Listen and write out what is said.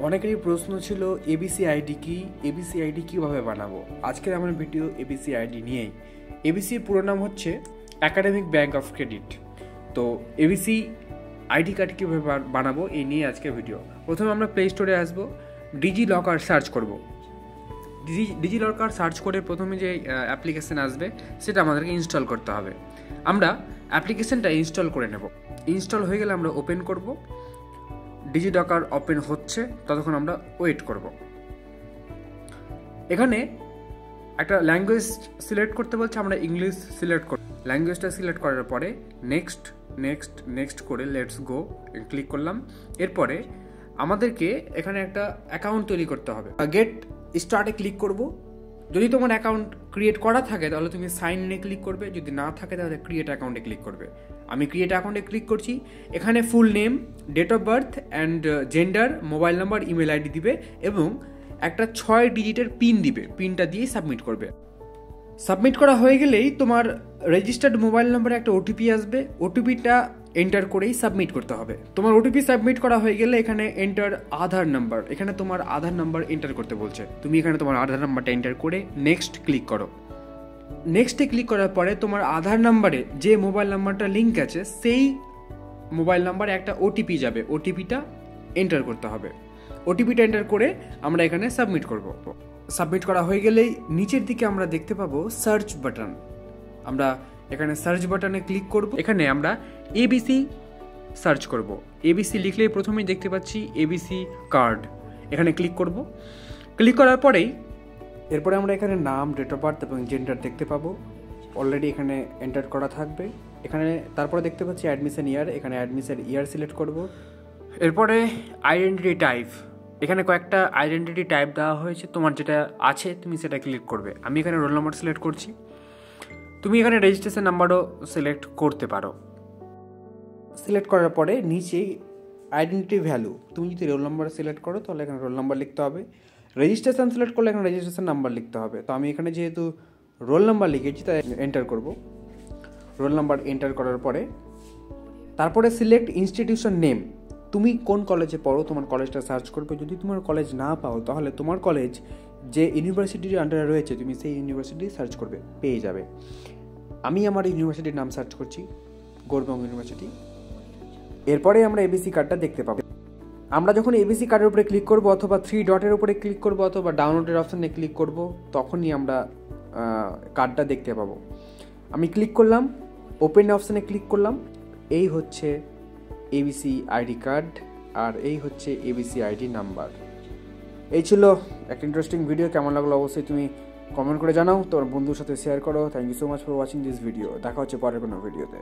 অনেকেরই প্রশ্ন ছিল এবিসি আইডি কি, এবিসি আইডি কীভাবে বানাবো। আজকের আমার ভিডিও এবিসি আইডি নিয়েই। এবিসির পুরো নাম হচ্ছে একাডেমিক ব্যাংক অফ ক্রেডিট। তো এবিসি আইডি কার্ড কীভাবে বানাবো এই নিয়ে আজকের ভিডিও। প্রথমে আমরা প্লে স্টোরে আসবো, ডিজি লকার সার্চ করব। ডিজি লকার সার্চ করে প্রথমে যে অ্যাপ্লিকেশান আসবে সেটা আমাদেরকে ইনস্টল করতে হবে। আমরা অ্যাপ্লিকেশানটা ইনস্টল করে নেব। ইনস্টল হয়ে গেলে আমরা ওপেন করব। ডিজি লকার ওপেন হচ্ছে, ততক্ষণ আমরা ওয়েট করব। এখানে একটা ল্যাঙ্গুয়েজ সিলেক্ট করতে বলছে, আমরা ইংলিশ সিলেক্ট করব। ল্যাঙ্গুয়েজটা সিলেক্ট করার পরে নেক্সট নেক্সট নেক্সট করে লেটস গো ক্লিক করলাম। এরপরে আমাদেরকে এখানে একটা অ্যাকাউন্ট তৈরি করতে হবে। গেট স্টার্টে ক্লিক করব। যদি তোমার অ্যাকাউন্ট ক্রিয়েট করা থাকে তাহলে তুমি সাইন ইনে ক্লিক করবে, যদি না থাকে তাহলে ক্রিয়েট অ্যাকাউন্টে ক্লিক করবে। আমি ক্রিয়েট অ্যাকাউন্টে ক্লিক করছি। এখানে full name, date of birth and gender, mobile number, email ID দিবে এবং একটা 6 ডিজিটের পিন দিবে। পিনটা দিয়ে সাবমিট করবে। সাবমিট করা হয়ে গেলেই তোমার রেজিস্টার্ড মোবাইল নাম্বারে একটা ওটিপি আসবে। ওটিপিটা এন্টার করেই সাবমিট করতে হবে। তোমার ওটিপি সাবমিট করা হয়ে গেলে এখানে এন্টার আধার নাম্বার, এখানে তোমার আধার নাম্বার এন্টার করতে বলছে। তুমি এখানে তোমার আধার নাম্বারটা এন্টার করে নেক্সট ক্লিক করো। নেক্সটে ক্লিক করার পরে তোমার আধার নাম্বারে যে মোবাইল নাম্বারটা লিঙ্ক আছে সেই মোবাইল নাম্বারে একটা ওটিপি যাবে। ওটিপিটা এন্টার করতে হবে। ওটিপিটা এন্টার করে আমরা এখানে সাবমিট করব। সাবমিট করা হয়ে গেলেই নিচের দিকে আমরা দেখতে পাবো সার্চ বাটন। আমরা এখানে সার্চ বাটনে ক্লিক করব। এখানে আমরা এবিসি সার্চ করব। এবিসি লিখলেই প্রথমেই দেখতে পাচ্ছি এবিসি কার্ড। এখানে ক্লিক করব। ক্লিক করার পরেই এরপরে আমরা এখানে নাম, ডেট অফ বার্থ এবং জেন্ডার দেখতে পাবো। অলরেডি এখানে এন্টার করা থাকবে। এখানে তারপরে দেখতে পাচ্ছি অ্যাডমিশন ইয়ার, এখানে অ্যাডমিশন ইয়ার সিলেক্ট করব। এরপরে আইডেন্টিটি টাইপ, এখানে কয়েকটা আইডেন্টিটি টাইপ দেওয়া হয়েছে, তোমার যেটা আছে তুমি সেটা ক্লিক করবে। আমি এখানে রোল নাম্বার সিলেক্ট করছি। তুমি এখানে রেজিস্ট্রেশন নাম্বারও সিলেক্ট করতে পারো। সিলেক্ট করার পরে নিচে আইডেন্টিটি ভ্যালু, তুমি যদি রোল নাম্বার সিলেক্ট করো তাহলে এখানে রোল নাম্বার লিখতে হবে। রেজিস্ট্রেশন সিলেক্ট করলে এখানে রেজিস্ট্রেশন নাম্বার লিখতে হবে। তো আমি এখানে যেহেতু রোল নাম্বার লিখেছি তাই এন্টার করব। রোল নাম্বার এন্টার করার পরে তারপরে সিলেক্ট ইনস্টিটিউশন নেম, তুমি কোন কলেজে পড়ো তোমার কলেজটা সার্চ করবে। যদি তোমার কলেজ না পাও তাহলে তোমার কলেজ যে ইউনিভার্সিটির আন্ডারে রয়েছে তুমি সেই ইউনিভার্সিটি সার্চ করবে, পেয়ে যাবে। আমি আমার ইউনিভার্সিটির নাম সার্চ করছি, গৌড়বঙ্গ ইউনিভার্সিটি। এরপরে আমরা এবিসি কার্ডটা দেখতে পাবো। আমরা যখন এবিসি কার্ডের উপরে ক্লিক করব অথবা 3 ডটের উপরে ক্লিক করব অথবা ডাউনলোডের অপশানে ক্লিক করব তখনই আমরা কার্ডটা দেখতে পাবো। আমি ক্লিক করলাম, ওপেন অপশানে ক্লিক করলাম। এই হচ্ছে এবিসি আইডি কার্ড আর এই হচ্ছে এবিসি আইডি নাম্বার। এই ছিল একটা ইন্টারেস্টিং ভিডিও। কেমন লাগলো অবশ্যই তুমি কমেন্ট করে জানাও, তোর বন্ধুর সাথে শেয়ার করো। Thank you so much for watching this video. দেখা হচ্ছে পরের কোনো ভিডিওতে।